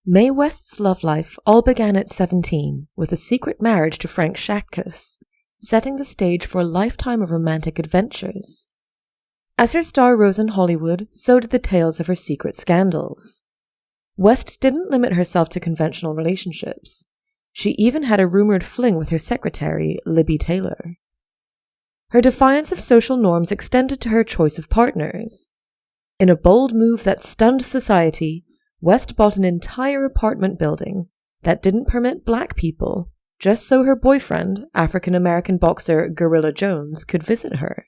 Mae West's love life all began at 17 with a secret marriage to Frank Shackus, setting the stage for a lifetime of romantic adventures. As her star rose in Hollywood, so did the tales of her secret scandals. West didn't limit herself to conventional relationships. She even had a rumored fling with her secretary, Libby Taylor. Her defiance of social norms extended to her choice of partners. In a bold move that stunned society, West bought an entire apartment building that didn't permit black people, just so her boyfriend, African-American boxer Gorilla Jones, could visit her.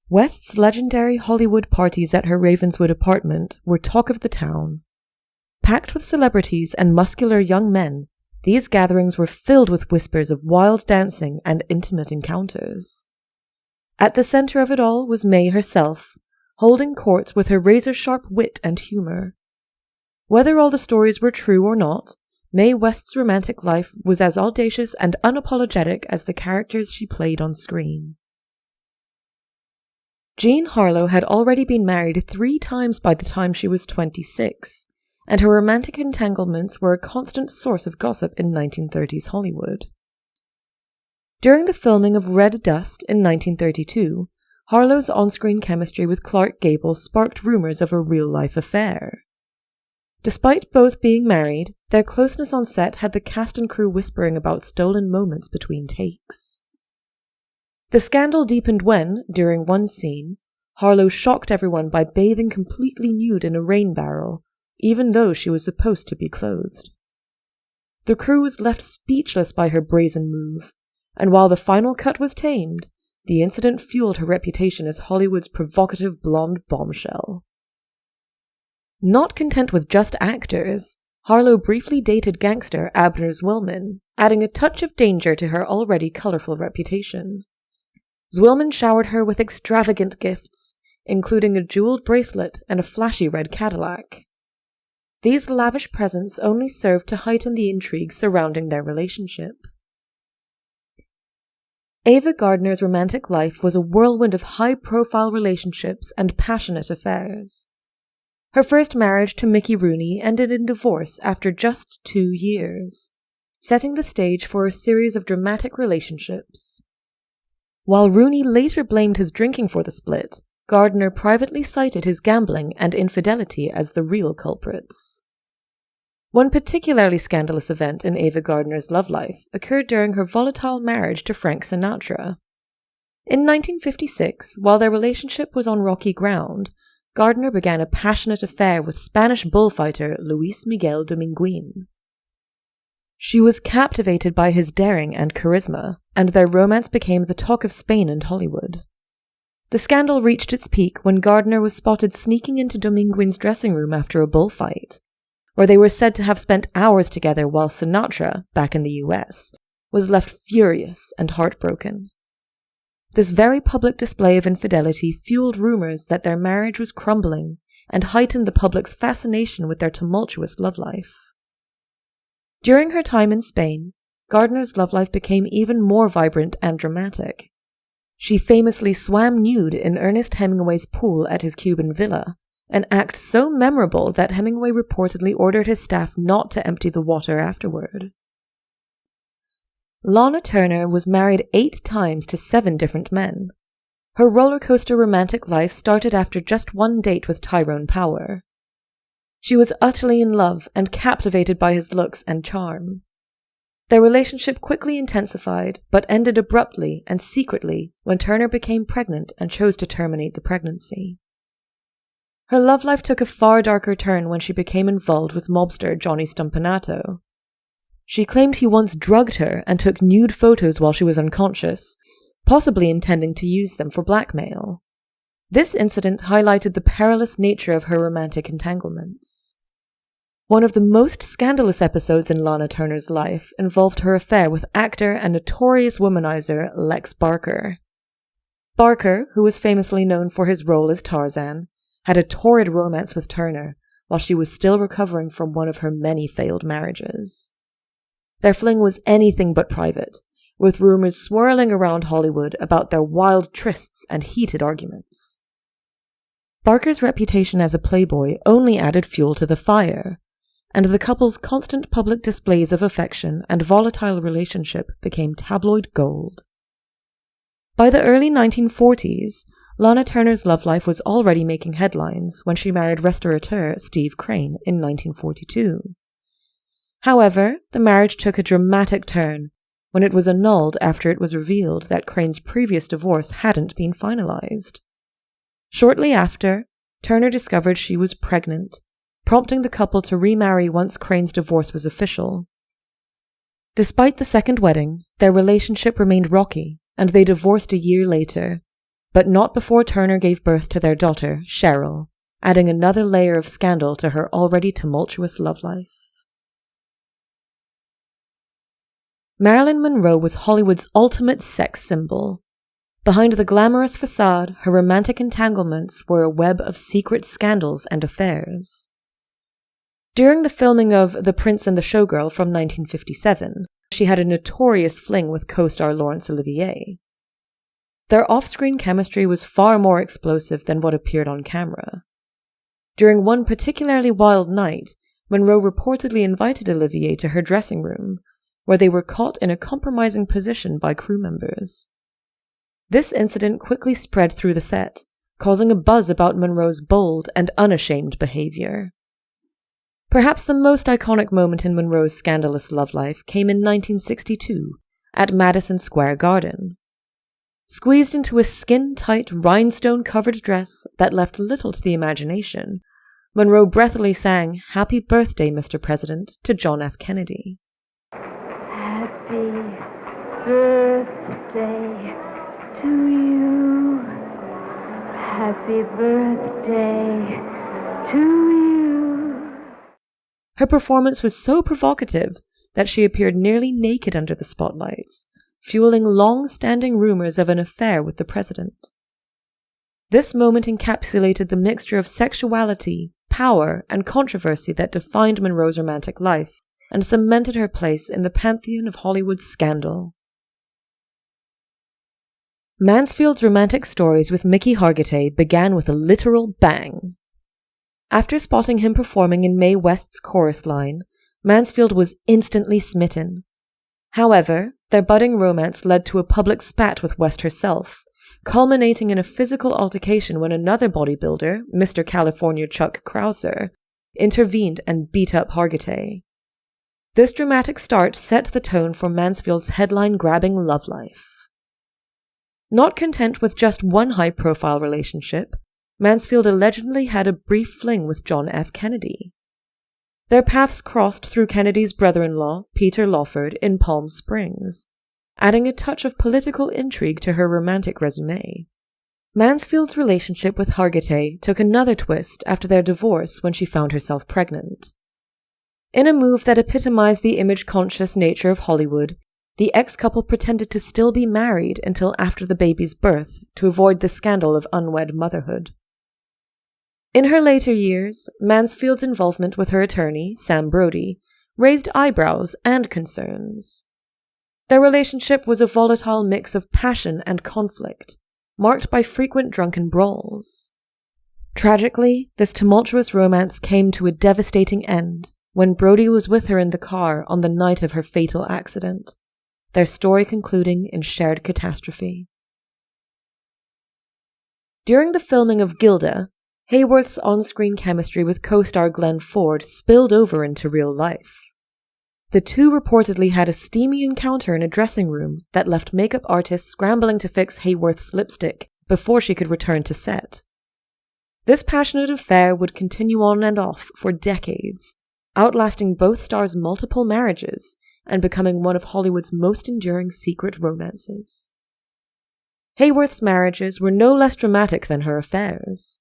West's legendary Hollywood parties at her Ravenswood apartment were talk of the town. Packed with celebrities and muscular young men, these gatherings were filled with whispers of wild dancing and intimate encounters. At the center of it all was Mae herself, holding court with her razor-sharp wit and humor. Whether all the stories were true or not, Mae West's romantic life was as audacious and unapologetic as the characters she played on screen. Jean Harlow had already been married 3 times by the time she was 26, and her romantic entanglements were a constant source of gossip in 1930s Hollywood. During the filming of Red Dust in 1932, Harlow's on-screen chemistry with Clark Gable sparked rumors of a real-life affair. Despite both being married, their closeness on set had the cast and crew whispering about stolen moments between takes. The scandal deepened when, during one scene, Harlow shocked everyone by bathing completely nude in a rain barrel, even though she was supposed to be clothed. The crew was left speechless by her brazen move, and while the final cut was tamed, the incident fueled her reputation as Hollywood's provocative blonde bombshell. Not content with just actors, Harlow briefly dated gangster Abner Zwillman, adding a touch of danger to her already colorful reputation. Zwillman showered her with extravagant gifts, including a jeweled bracelet and a flashy red Cadillac. These lavish presents only served to heighten the intrigue surrounding their relationship. Ava Gardner's romantic life was a whirlwind of high-profile relationships and passionate affairs. Her first marriage to Mickey Rooney ended in divorce after just 2 years, setting the stage for a series of dramatic relationships. While Rooney later blamed his drinking for the split, Gardner privately cited his gambling and infidelity as the real culprits. One particularly scandalous event in Ava Gardner's love life occurred during her volatile marriage to Frank Sinatra. In 1956, while their relationship was on rocky ground, Gardner began a passionate affair with Spanish bullfighter Luis Miguel Dominguín. She was captivated by his daring and charisma, and their romance became the talk of Spain and Hollywood. The scandal reached its peak when Gardner was spotted sneaking into Dominguín's dressing room after a bullfight, where they were said to have spent hours together while Sinatra, back in the US, was left furious and heartbroken. This very public display of infidelity fueled rumors that their marriage was crumbling and heightened the public's fascination with their tumultuous love life. During her time in Spain, Gardner's love life became even more vibrant and dramatic. She famously swam nude in Ernest Hemingway's pool at his Cuban villa, an act so memorable that Hemingway reportedly ordered his staff not to empty the water afterward. Lana Turner was married 8 times to 7 different men. Her roller coaster romantic life started after just one date with Tyrone Power. She was utterly in love and captivated by his looks and charm. Their relationship quickly intensified, but ended abruptly and secretly when Turner became pregnant and chose to terminate the pregnancy. Her love life took a far darker turn when she became involved with mobster Johnny Stompanato. She claimed he once drugged her and took nude photos while she was unconscious, possibly intending to use them for blackmail. This incident highlighted the perilous nature of her romantic entanglements. One of the most scandalous episodes in Lana Turner's life involved her affair with actor and notorious womanizer Lex Barker. Barker, who was famously known for his role as Tarzan, had a torrid romance with Turner while she was still recovering from one of her many failed marriages. Their fling was anything but private, with rumors swirling around Hollywood about their wild trysts and heated arguments. Barker's reputation as a playboy only added fuel to the fire, and the couple's constant public displays of affection and volatile relationship became tabloid gold. By the early 1940s, Lana Turner's love life was already making headlines when she married restaurateur Steve Crane in 1942. However, the marriage took a dramatic turn when it was annulled after it was revealed that Crane's previous divorce hadn't been finalized. Shortly after, Turner discovered she was pregnant, prompting the couple to remarry once Crane's divorce was official. Despite the second wedding, their relationship remained rocky, and they divorced a year later, but not before Turner gave birth to their daughter, Cheryl, adding another layer of scandal to her already tumultuous love life. Marilyn Monroe was Hollywood's ultimate sex symbol. Behind the glamorous facade, her romantic entanglements were a web of secret scandals and affairs. During the filming of The Prince and the Showgirl from 1957, she had a notorious fling with co-star Laurence Olivier. Their off-screen chemistry was far more explosive than what appeared on camera. During one particularly wild night, Monroe reportedly invited Olivier to her dressing room, where they were caught in a compromising position by crew members. This incident quickly spread through the set, causing a buzz about Monroe's bold and unashamed behavior. Perhaps the most iconic moment in Monroe's scandalous love life came in 1962 at Madison Square Garden. Squeezed into a skin-tight, rhinestone-covered dress that left little to the imagination, Monroe breathily sang "Happy Birthday, Mr. President" to John F. Kennedy. Happy birthday to you. Happy birthday to you. Her performance was so provocative that she appeared nearly naked under the spotlights, fueling long-standing rumors of an affair with the president. This moment encapsulated the mixture of sexuality, power, and controversy that defined Monroe's romantic life and cemented her place in the pantheon of Hollywood's scandal. Mansfield's romantic stories with Mickey Hargitay began with a literal bang. After spotting him performing in Mae West's chorus line, Mansfield was instantly smitten. However, their budding romance led to a public spat with West herself, culminating in a physical altercation when another bodybuilder, Mr. California Chuck Krauser, intervened and beat up Hargitay. This dramatic start set the tone for Mansfield's headline-grabbing love life. Not content with just one high-profile relationship, Mansfield allegedly had a brief fling with John F. Kennedy. Their paths crossed through Kennedy's brother-in-law, Peter Lawford, in Palm Springs, adding a touch of political intrigue to her romantic resume. Mansfield's relationship with Hargitay took another twist after their divorce when she found herself pregnant. In a move that epitomized the image-conscious nature of Hollywood, the ex-couple pretended to still be married until after the baby's birth to avoid the scandal of unwed motherhood. In her later years, Mansfield's involvement with her attorney, Sam Brody, raised eyebrows and concerns. Their relationship was a volatile mix of passion and conflict, marked by frequent drunken brawls. Tragically, this tumultuous romance came to a devastating end when Brody was with her in the car on the night of her fatal accident, their story concluding in shared catastrophe. During the filming of Gilda, Hayworth's on-screen chemistry with co-star Glenn Ford spilled over into real life. The two reportedly had a steamy encounter in a dressing room that left makeup artists scrambling to fix Hayworth's lipstick before she could return to set. This passionate affair would continue on and off for decades, outlasting both stars' multiple marriages and becoming one of Hollywood's most enduring secret romances. Hayworth's marriages were no less dramatic than her affairs.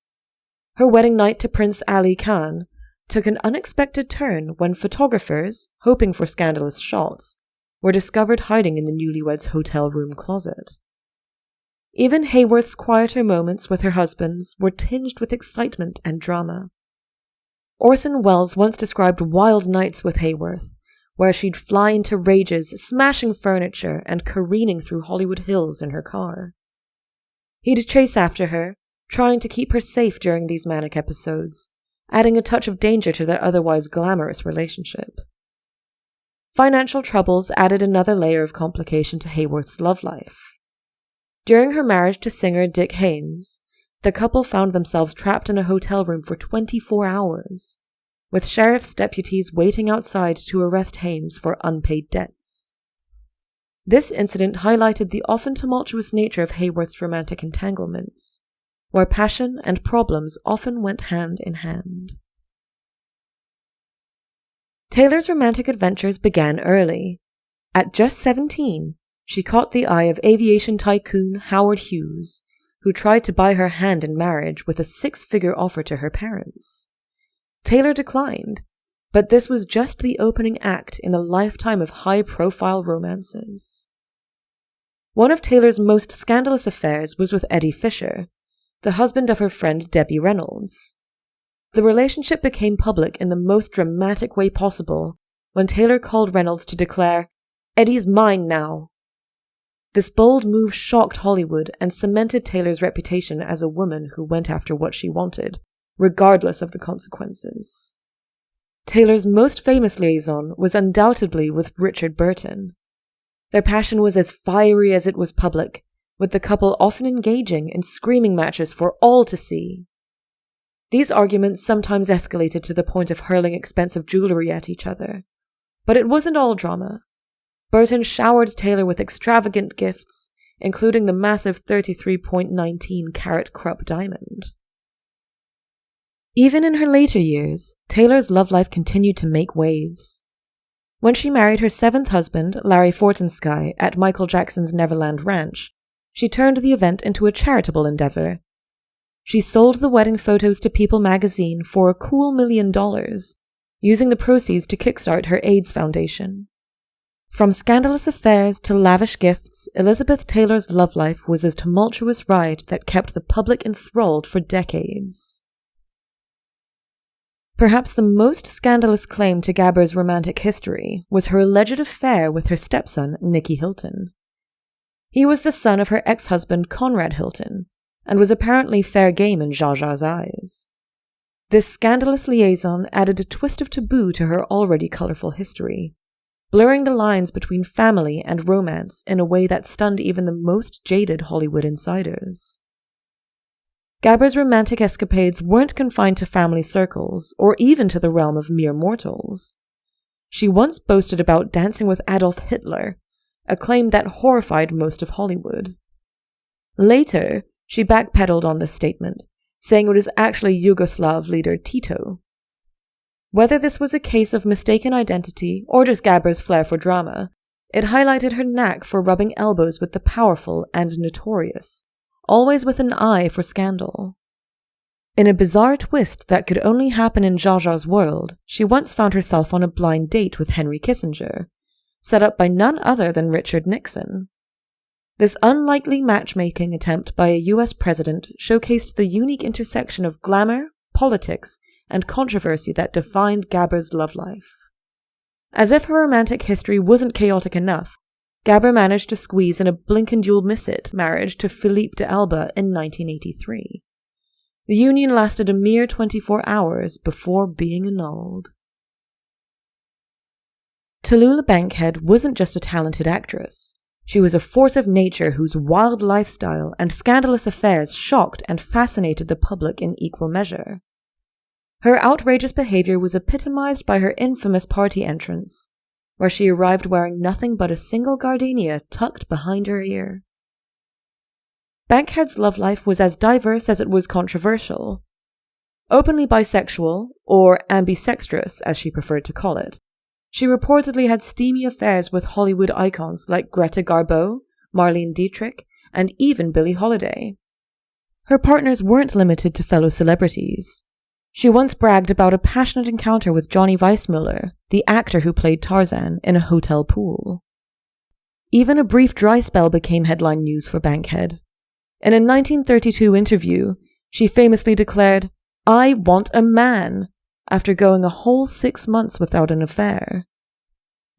Her wedding night to Prince Ali Khan took an unexpected turn when photographers, hoping for scandalous shots, were discovered hiding in the newlyweds' hotel room closet. Even Hayworth's quieter moments with her husbands were tinged with excitement and drama. Orson Welles once described wild nights with Hayworth, where she'd fly into rages, smashing furniture and careening through Hollywood Hills in her car. He'd chase after her, trying to keep her safe during these manic episodes, adding a touch of danger to their otherwise glamorous relationship. Financial troubles added another layer of complication to Hayworth's love life. During her marriage to singer Dick Haymes, the couple found themselves trapped in a hotel room for 24 hours, with sheriff's deputies waiting outside to arrest Haymes for unpaid debts. This incident highlighted the often tumultuous nature of Hayworth's romantic entanglements, where passion and problems often went hand in hand. Taylor's romantic adventures began early. At just 17, she caught the eye of aviation tycoon Howard Hughes, who tried to buy her hand in marriage with a 6-figure offer to her parents. Taylor declined, but this was just the opening act in a lifetime of high-profile romances. One of Taylor's most scandalous affairs was with Eddie Fisher, the husband of her friend Debbie Reynolds. The relationship became public in the most dramatic way possible when Taylor called Reynolds to declare, "Eddie's mine now." This bold move shocked Hollywood and cemented Taylor's reputation as a woman who went after what she wanted, regardless of the consequences. Taylor's most famous liaison was undoubtedly with Richard Burton. Their passion was as fiery as it was public, with the couple often engaging in screaming matches for all to see. These arguments sometimes escalated to the point of hurling expensive jewelry at each other. But it wasn't all drama. Burton showered Taylor with extravagant gifts, including the massive 33.19-carat Krupp diamond. Even in her later years, Taylor's love life continued to make waves. When she married her 7th husband, Larry Fortensky, at Michael Jackson's Neverland Ranch, she turned the event into a charitable endeavor. She sold the wedding photos to People magazine for a cool $1 million, using the proceeds to kickstart her AIDS foundation. From scandalous affairs to lavish gifts, Elizabeth Taylor's love life was a tumultuous ride that kept the public enthralled for decades. Perhaps the most scandalous claim to Gabber's romantic history was her alleged affair with her stepson, Nicky Hilton. He was the son of her ex-husband Conrad Hilton, and was apparently fair game in Zsa Zsa's eyes. This scandalous liaison added a twist of taboo to her already colorful history, blurring the lines between family and romance in a way that stunned even the most jaded Hollywood insiders. Gabber's romantic escapades weren't confined to family circles, or even to the realm of mere mortals. She once boasted about dancing with Adolf Hitler, a claim that horrified most of Hollywood. Later, she backpedaled on this statement, saying it was actually Yugoslav leader Tito. Whether this was a case of mistaken identity or just Gabber's flair for drama, it highlighted her knack for rubbing elbows with the powerful and notorious, always with an eye for scandal. In a bizarre twist that could only happen in Zsa Zsa's world, she once found herself on a blind date with Henry Kissinger, set up by none other than Richard Nixon. This unlikely matchmaking attempt by a US president showcased the unique intersection of glamour, politics, and controversy that defined Gabber's love life. As if her romantic history wasn't chaotic enough, Gabber managed to squeeze in a blink-and-you'll-miss-it marriage to Philippe de Alba in 1983. The union lasted a mere 24 hours before being annulled. Tallulah Bankhead wasn't just a talented actress. She was a force of nature whose wild lifestyle and scandalous affairs shocked and fascinated the public in equal measure. Her outrageous behavior was epitomized by her infamous party entrance, where she arrived wearing nothing but a single gardenia tucked behind her ear. Bankhead's love life was as diverse as it was controversial. Openly bisexual, or ambisextrous as she preferred to call it, she reportedly had steamy affairs with Hollywood icons like Greta Garbo, Marlene Dietrich, and even Billie Holiday. Her partners weren't limited to fellow celebrities. She once bragged about a passionate encounter with Johnny Weissmuller, the actor who played Tarzan, in a hotel pool. Even a brief dry spell became headline news for Bankhead. In a 1932 interview, she famously declared, "I want a man," after going a whole 6 months without an affair.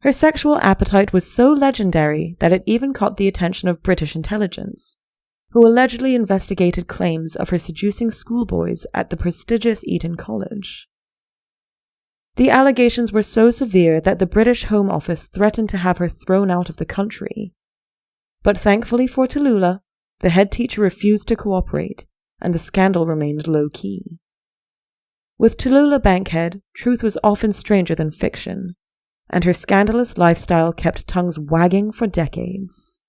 Her sexual appetite was so legendary that it even caught the attention of British intelligence, who allegedly investigated claims of her seducing schoolboys at the prestigious Eton College. The allegations were so severe that the British Home Office threatened to have her thrown out of the country. But thankfully for Tallulah, the head teacher refused to cooperate, and the scandal remained low-key. With Tallulah Bankhead, truth was often stranger than fiction, and her scandalous lifestyle kept tongues wagging for decades.